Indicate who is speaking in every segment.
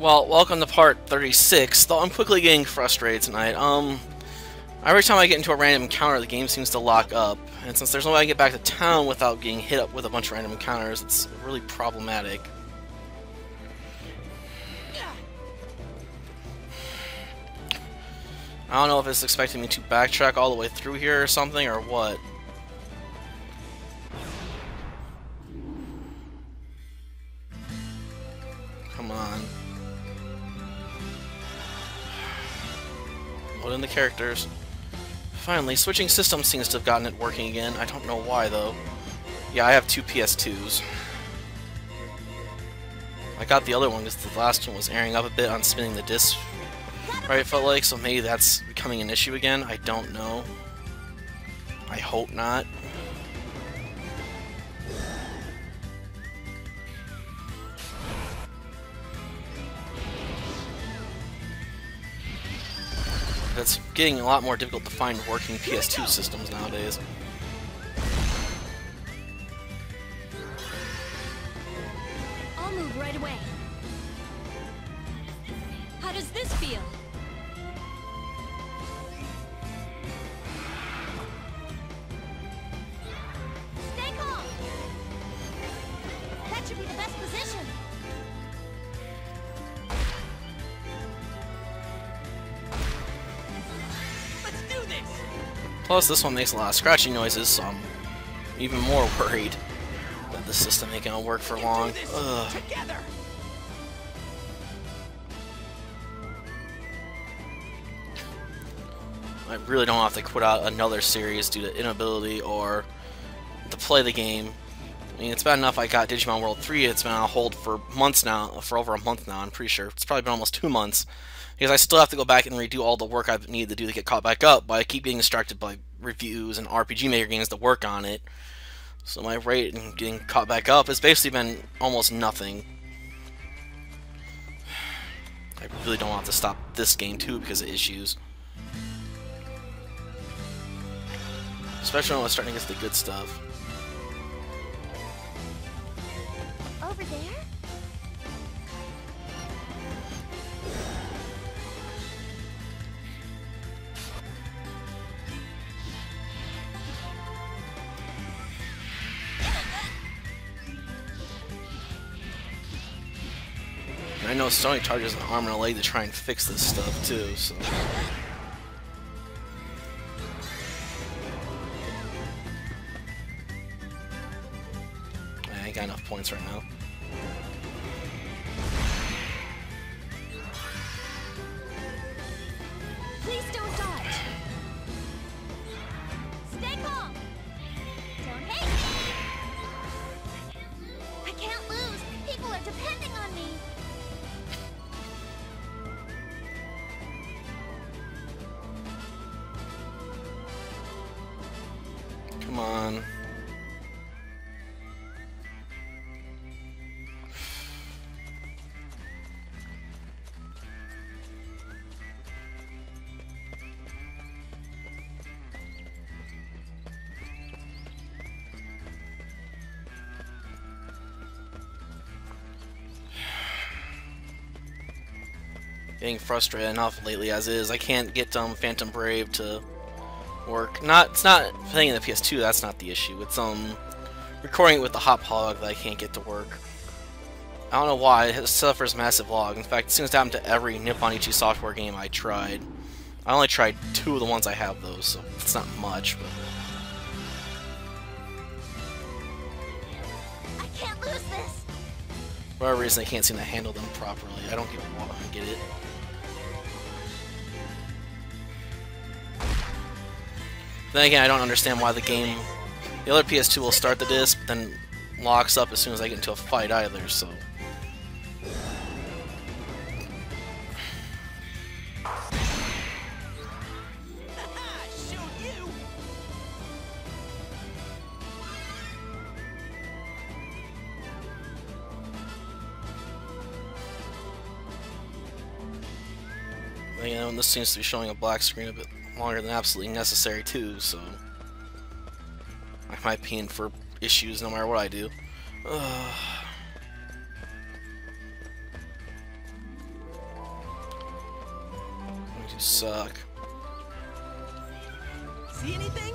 Speaker 1: Well, welcome to part 36, though I'm quickly getting frustrated tonight. Every time I get into a random encounter, the game seems to lock up, and since there's no way I can get back to town without getting hit up with a bunch of random encounters, it's really problematic. I don't know if it's expecting me to backtrack all the way through here or something, or what. Come on. Load in the characters. Finally, switching systems seems to have gotten it working again. I don't know why, though. Yeah, I have two PS2s. I got the other one because the last one was airing up a bit on spinning the disc, right, it felt like, so maybe that's becoming an issue again. I don't know. I hope not. It's getting a lot more difficult to find working PS2 systems nowadays.
Speaker 2: I'll move right away. How does this feel? Stay calm. That should be the best position.
Speaker 1: Plus, this one makes a lot of scratching noises, so I'm even more worried that the system ain't gonna work for long. Ugh. I really don't have to quit out another series due to inability or to play the game. I mean, it's bad enough I got Digimon World 3, it's been on hold for months now, for over a month now, I'm pretty sure. It's probably been almost 2 months. Because I still have to go back and redo all the work I've needed to do to get caught back up, but I keep getting distracted by reviews and RPG Maker games to work on it. So my rate in getting caught back up has basically been almost nothing. I really don't want to stop this game too because of issues. Especially when I was starting to get to the good stuff.
Speaker 2: Over there?
Speaker 1: I know Sony charges an arm and a leg to try and fix this stuff too, so. I ain't got enough points right now.
Speaker 2: Please don't dodge. Stay calm. Don't hate me. I can't lose. People are depending on me.
Speaker 1: Come on. Getting frustrated enough lately as is. I can't get Phantom Brave to work. It's not playing in the PS2, that's not the issue. It's recording it with the hop hog that I can't get to work. I don't know why, it suffers massive lag. In fact, it seems to happen to every Nippon Ichi software game I tried. I only tried 2 of the ones I have though, so it's not much, but
Speaker 2: I can't lose this.
Speaker 1: for whatever reason I can't seem to handle them properly. I don't get it. Then again, I don't understand why the other PS2 will start the disc, then locks up as soon as I get into a fight either, so. You know, and this seems to be showing a black screen a bit longer than absolutely necessary too, so I might be in for issues no matter what I do. You suck.
Speaker 3: See anything?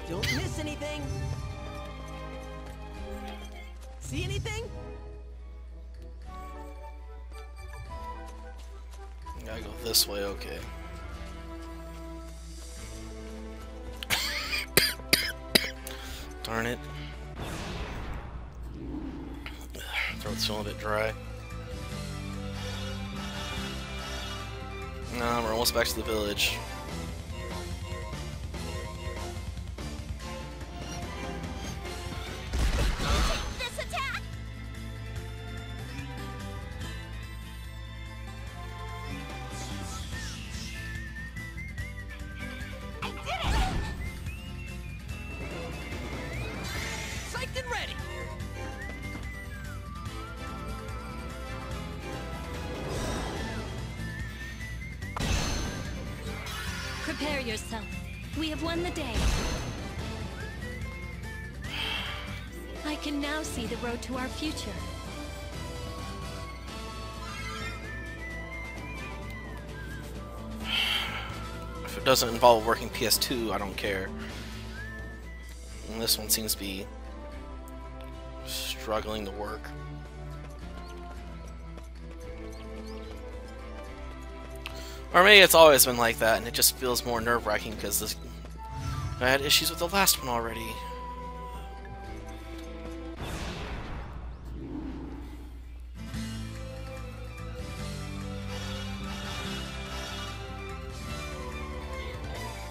Speaker 3: Don't miss anything. See anything?
Speaker 1: Gotta go this way, okay. Darn it. Throat's feeling a bit dry. No, we're almost back to the village.
Speaker 2: This attack! I did it!
Speaker 3: Psyched and ready.
Speaker 4: Prepare yourself. We have won the day. I can now see the road to our future.
Speaker 1: If it doesn't involve a working PS2, I don't care. And this one seems to be struggling to work. Or maybe it's always been like that, and it just feels more nerve-wracking because this I had issues with the last one already.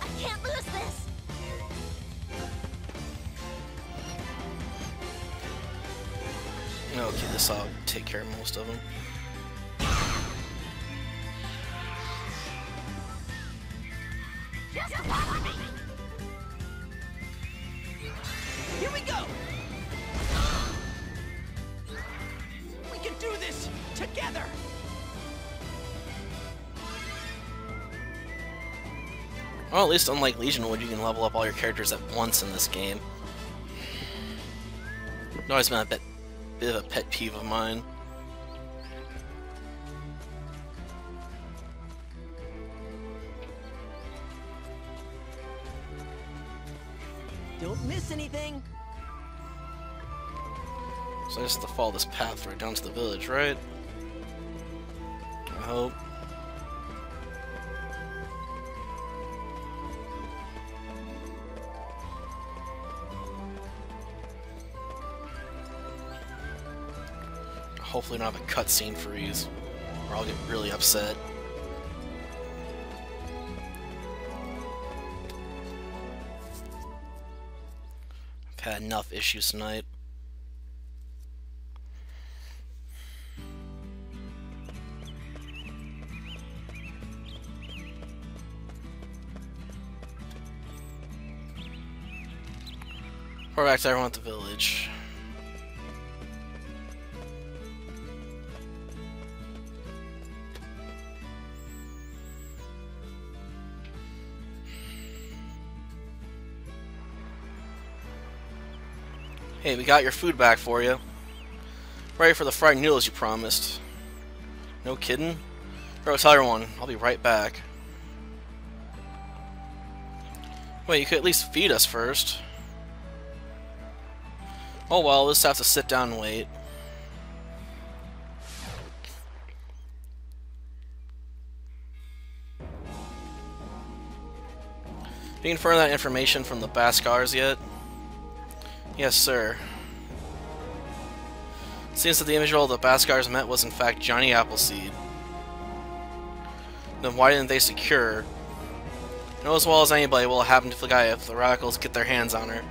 Speaker 2: I can't lose this!
Speaker 1: Okay, this I'll take care of most of them.
Speaker 2: Just follow me!
Speaker 3: Here we go. We can do this together.
Speaker 1: Well, at least unlike Legion Wood, you can level up all your characters at once in this game. It's always been a bit of a pet peeve of mine.
Speaker 3: Don't miss anything.
Speaker 1: So I just have to follow this path right down to the village, right? I hope. Hopefully not have a cutscene freeze, or I'll get really upset. I've had enough issues tonight. We're back to everyone at the village. Hey, we got your food back for you. Ready for the fried noodles you promised. No kidding? Bro, tell everyone, I'll be right back. Wait, you could at least feed us first. Oh well, we'll just have to sit down and wait. Did you confirm that information from the Baskars yet? Yes, sir. It seems that the individual the Baskars met was in fact Johnny Appleseed. Then why didn't they secure? Know as well as anybody what will happen to the guy if the radicals get their hands on her.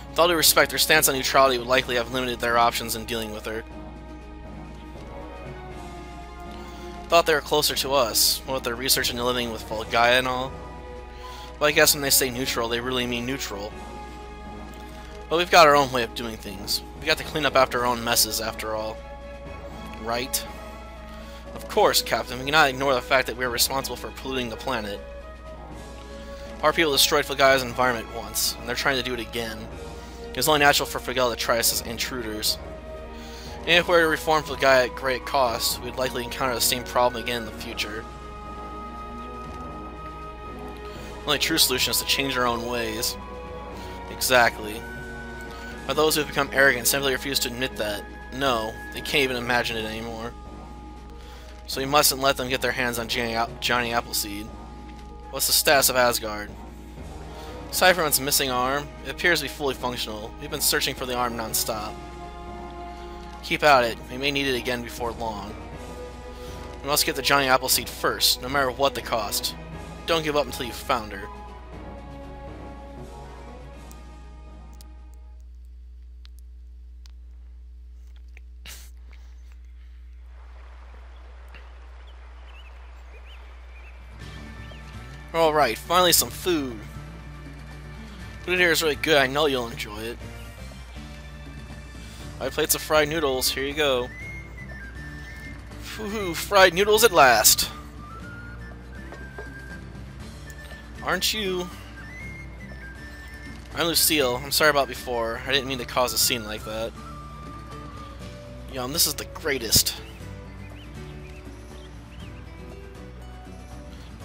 Speaker 1: With all due respect, their stance on neutrality would likely have limited their options in dealing with her. Thought they were closer to us, what with their research into living with Volgaia and all. Well, I guess when they say neutral, they really mean neutral. But we've got our own way of doing things. We got to clean up after our own messes, after all. Right? Of course, Captain, we cannot ignore the fact that we are responsible for polluting the planet. Our people destroyed Volgaia's environment once, and they're trying to do it again. It was only natural for Volgaia to try us as intruders. It And if we were to reform for the guy at great cost, we'd likely encounter the same problem again in the future. The only true solution is to change our own ways. Exactly. But those who have become arrogant simply refuse to admit that. No, they can't even imagine it anymore. So we mustn't let them get their hands on Johnny Appleseed. What's the status of Asgard? Aside from its missing arm, it appears to be fully functional. We've been searching for the arm non-stop. Keep at it. We may need it again before long. We must get the Johnny Appleseed first, no matter what the cost. Don't give up until you've found her. Alright, finally some food. Food here is really good, I know you'll enjoy it. 5 plates of fried noodles, here you go. Woohoo, fried noodles at last! Aren't you? I'm Lucille, I'm sorry about before, I didn't mean to cause a scene like that. Yum, this is the greatest.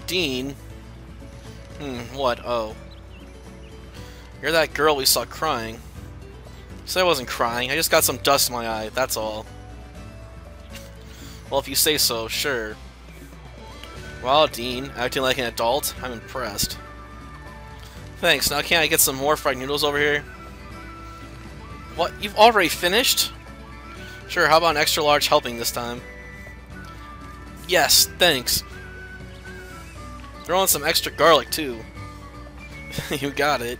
Speaker 1: Dean? What? Oh. You're that girl we saw crying. So I wasn't crying, I just got some dust in my eye, that's all. Well, if you say so, sure. Wow, Dean, acting like an adult? I'm impressed. Thanks, now can't I get some more fried noodles over here? What? You've already finished? Sure, how about an extra large helping this time? Yes, thanks. Throw in some extra garlic, too. You got it.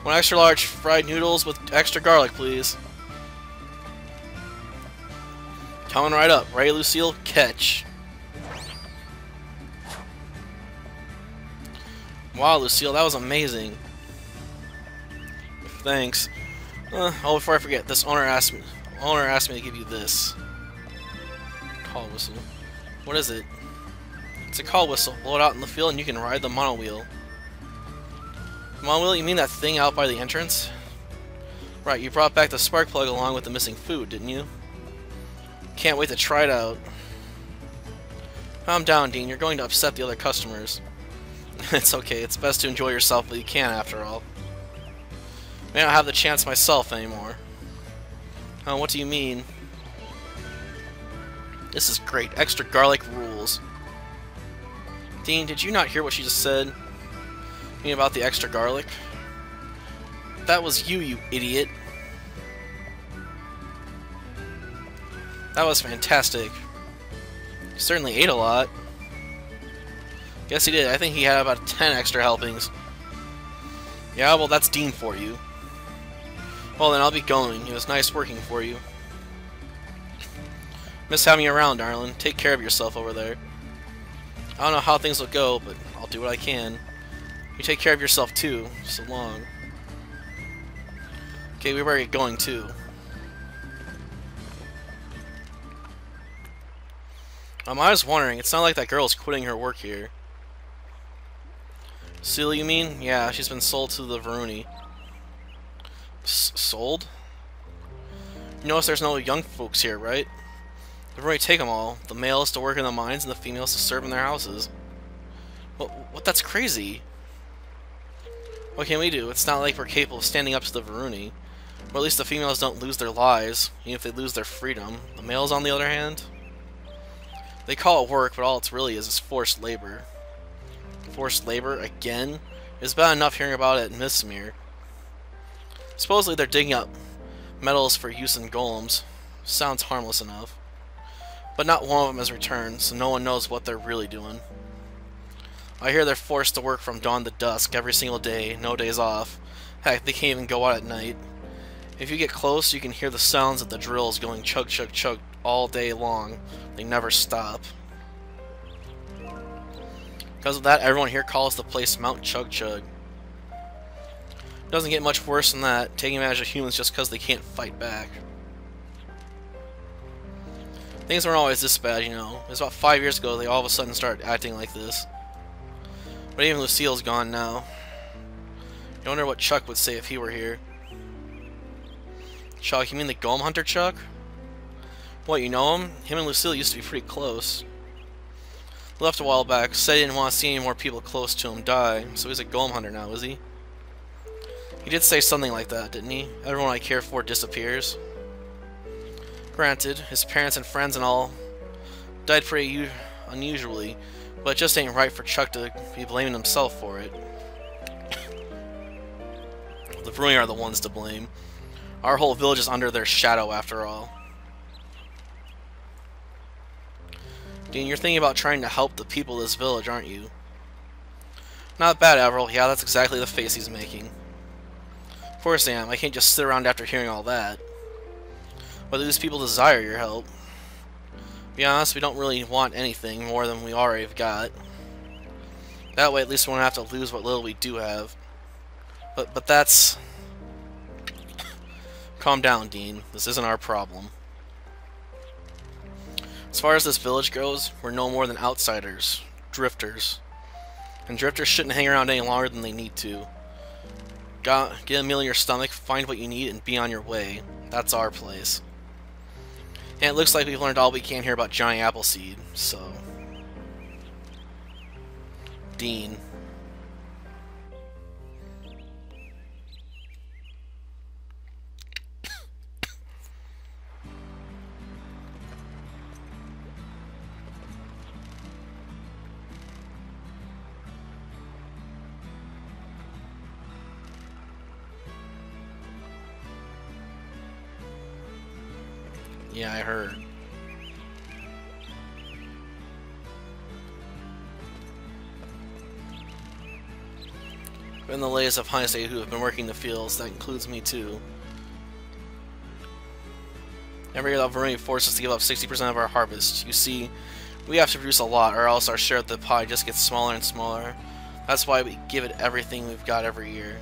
Speaker 1: 1 extra large fried noodles with extra garlic, please. Coming right up. Ready, Lucille? Catch. Wow, Lucille, that was amazing. Thanks. Oh, before I forget, this owner asked me to give you this. Call whistle. What is it? It's a call whistle. Blow it out in the field and you can ride the monowheel. Monowheel? You mean that thing out by the entrance? Right, you brought back the spark plug along with the missing food, didn't you? Can't wait to try it out. Calm down, Dean. You're going to upset the other customers. It's okay. It's best to enjoy yourself while you can, after all. May not have the chance myself anymore. Oh, what do you mean? This is great. Extra garlic rules. Dean, did you not hear what she just said? You mean about the extra garlic? That was you, you idiot. That was fantastic. You certainly ate a lot. Guess he did. I think he had about 10 extra helpings. Yeah, well, that's Dean for you. Well, then I'll be going. It was nice working for you. Miss having you around, darling. Take care of yourself over there. I don't know how things will go, but I'll do what I can. You take care of yourself, too. So long. Okay, we better get going, too. I was wondering, it's not like that girl's quitting her work here. Seal, you mean? Yeah, she's been sold to the Veruin. Sold? You notice there's no young folks here, right? The Veruin take them all. The males to work in the mines and the females to serve in their houses. What? That's crazy. What can we do? It's not like we're capable of standing up to the Veruin. Or at least the females don't lose their lives, even if they lose their freedom. The males, on the other hand? They call it work, but all it really is forced labor. Forced labor? Again? It's bad enough hearing about it in Mistmere. Supposedly they're digging up metals for use in golems. Sounds harmless enough. But not one of them has returned, so no one knows what they're really doing. I hear they're forced to work from dawn to dusk every single day, no days off. Heck, they can't even go out at night. If you get close, you can hear the sounds of the drills going chug chug chug all day long. They never stop. Because of that, everyone here calls the place Mount Chug Chug. Doesn't get much worse than that, taking advantage of humans just because they can't fight back. Things weren't always this bad, you know. It was about 5 years ago they all of a sudden started acting like this. But even Lucille's gone now. I wonder what Chuck would say if he were here. Chuck, you mean the Golem Hunter Chuck? What, you know him? Him and Lucille used to be pretty close. He left a while back, said he didn't want to see any more people close to him die, so he's a Golem Hunter now, is he? He did say something like that, didn't he? Everyone I care for disappears. Granted, his parents and friends and all died pretty unusually, but it just ain't right for Chuck to be blaming himself for it. The Veruin are the ones to blame. Our whole village is under their shadow, after all. Dean, you're thinking about trying to help the people of this village, aren't you? Not bad, Avril. Yeah, that's exactly the face he's making. Of course I am. I can't just sit around after hearing all that. But these people desire your help. To be honest, we don't really want anything more than we already have got. That way, at least we won't have to lose what little we do have. But that's... Calm down, Dean. This isn't our problem. As far as this village goes, we're no more than outsiders, drifters. And drifters shouldn't hang around any longer than they need to. Get a meal in your stomach, find what you need, and be on your way. That's our place. And it looks like we've learned all we can here about Johnny Appleseed, so... Dean. Yeah, I heard. In the latest of Honeysday who have been working the fields, that includes me too. Every year the Veruin forces us to give up 60% of our harvest. You see, we have to produce a lot, or else our share of the pie just gets smaller and smaller. That's why we give it everything we've got every year.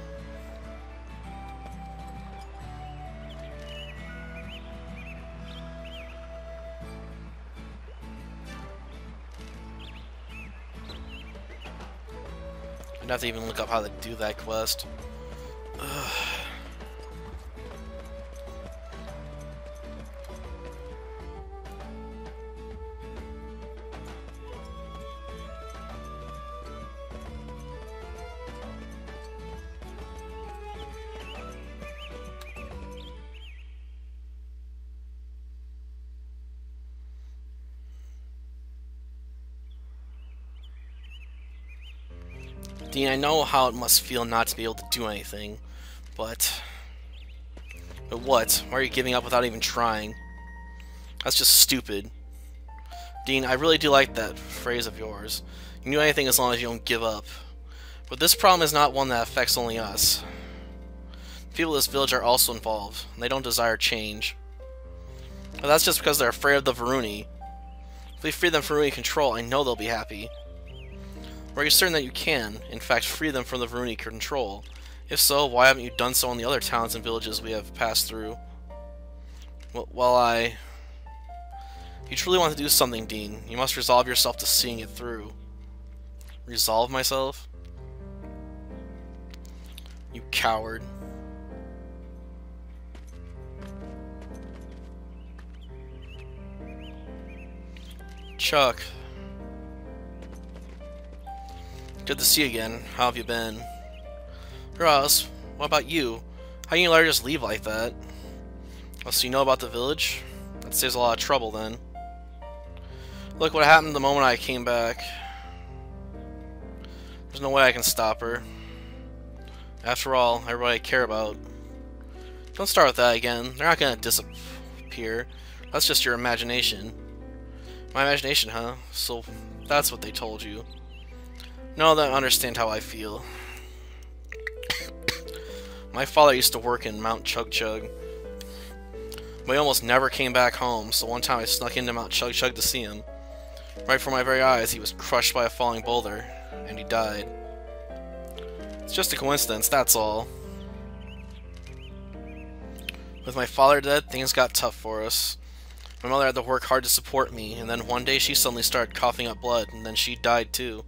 Speaker 1: I'd have to even look up how to do that quest. Ugh. Dean, I know how it must feel not to be able to do anything, but what? Why are you giving up without even trying? That's just stupid. Dean, I really do like that phrase of yours. You can do anything as long as you don't give up. But this problem is not one that affects only us. The people of this village are also involved, and they don't desire change. But that's just because they're afraid of the Veruin. If we free them from Veruin control, I know they'll be happy. Are you certain that you can, in fact, free them from the Veruin control? If so, why haven't you done so in the other towns and villages we have passed through? Well, If you truly want to do something, Dean, you must resolve yourself to seeing it through. Resolve myself? You coward. Chuck. Good to see you again. How have you been? Ross, what about you? How can you let her just leave like that? Oh, so you know about the village? That saves a lot of trouble then. Look what happened the moment I came back. There's no way I can stop her. After all, everybody I care about. Don't start with that again. They're not gonna disappear. That's just your imagination. My imagination, huh? So that's what they told you. No, they don't understand how I feel. My father used to work in Mount Chug Chug, but he almost never came back home, so one time I snuck into Mount Chug Chug to see him. Right before my very eyes, he was crushed by a falling boulder, and he died. It's just a coincidence, that's all. With my father dead, things got tough for us. My mother had to work hard to support me, and then one day she suddenly started coughing up blood, and then she died too.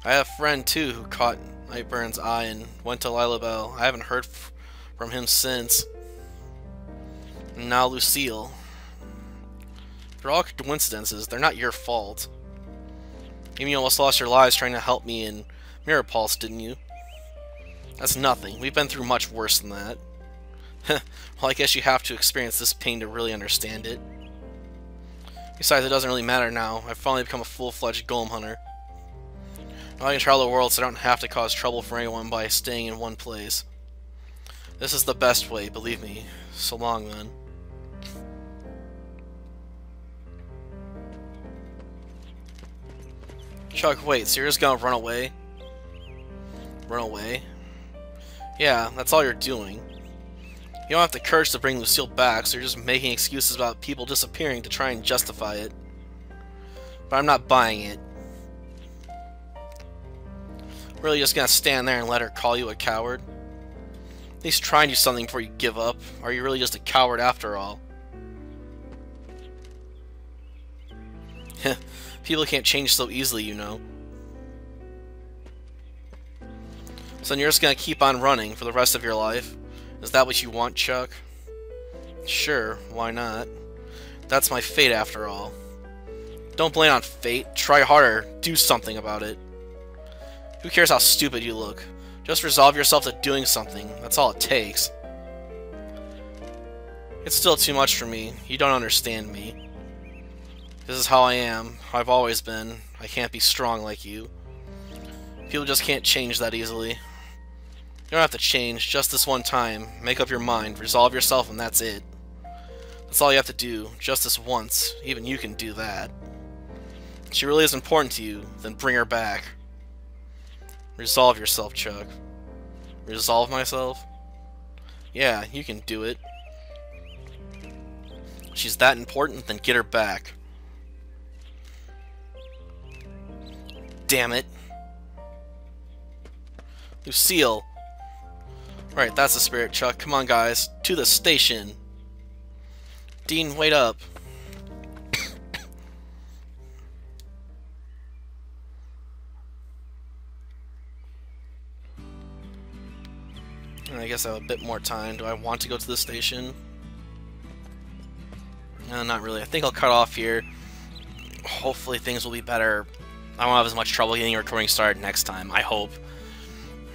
Speaker 1: I have a friend too who caught Nightburn's eye and went to Lilabelle. I haven't heard from him since. And now Lucille. They're all coincidences. They're not your fault. Even you almost lost your lives trying to help me in Mirror Pulse, didn't you? That's nothing. We've been through much worse than that. Well, I guess you have to experience this pain to really understand it. Besides, it doesn't really matter now. I've finally become a full-fledged golem hunter. Now I can travel the world so I don't have to cause trouble for anyone by staying in one place. This is the best way, believe me. So long, then. Chuck, wait, so you're just gonna run away? Run away? Yeah, that's all you're doing. You don't have the courage to bring Lucille back, so you're just making excuses about people disappearing to try and justify it. But I'm not buying it. Really just gonna stand there and let her call you a coward? At least try and do something before you give up. Or are you really just a coward after all? People can't change so easily, you know. So then you're just gonna keep on running for the rest of your life? Is that what you want, Chuck? Sure, why not? That's my fate after all. Don't blame it on fate. Try harder. Do something about it. Who cares how stupid you look? Just resolve yourself to doing something. That's all it takes. It's still too much for me. You don't understand me. This is how I am. I've always been. I can't be strong like you. People just can't change that easily. You don't have to change, just this one time. Make up your mind, resolve yourself, and that's it. That's all you have to do, just this once. Even you can do that. If she really is important to you, then bring her back. Resolve yourself, Chuck. Resolve myself? Yeah, you can do it. If she's that important, then get her back. Damn it. Lucille. Right, that's the spirit, Chuck. Come on, guys. To the station. Dean, wait up. I guess I have a bit more time. Do I want to go to the station? No, not really. I think I'll cut off here. Hopefully things will be better. I won't have as much trouble getting a recording started next time. I hope.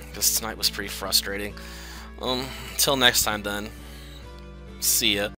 Speaker 1: Because tonight was pretty frustrating. Until next time then. See ya.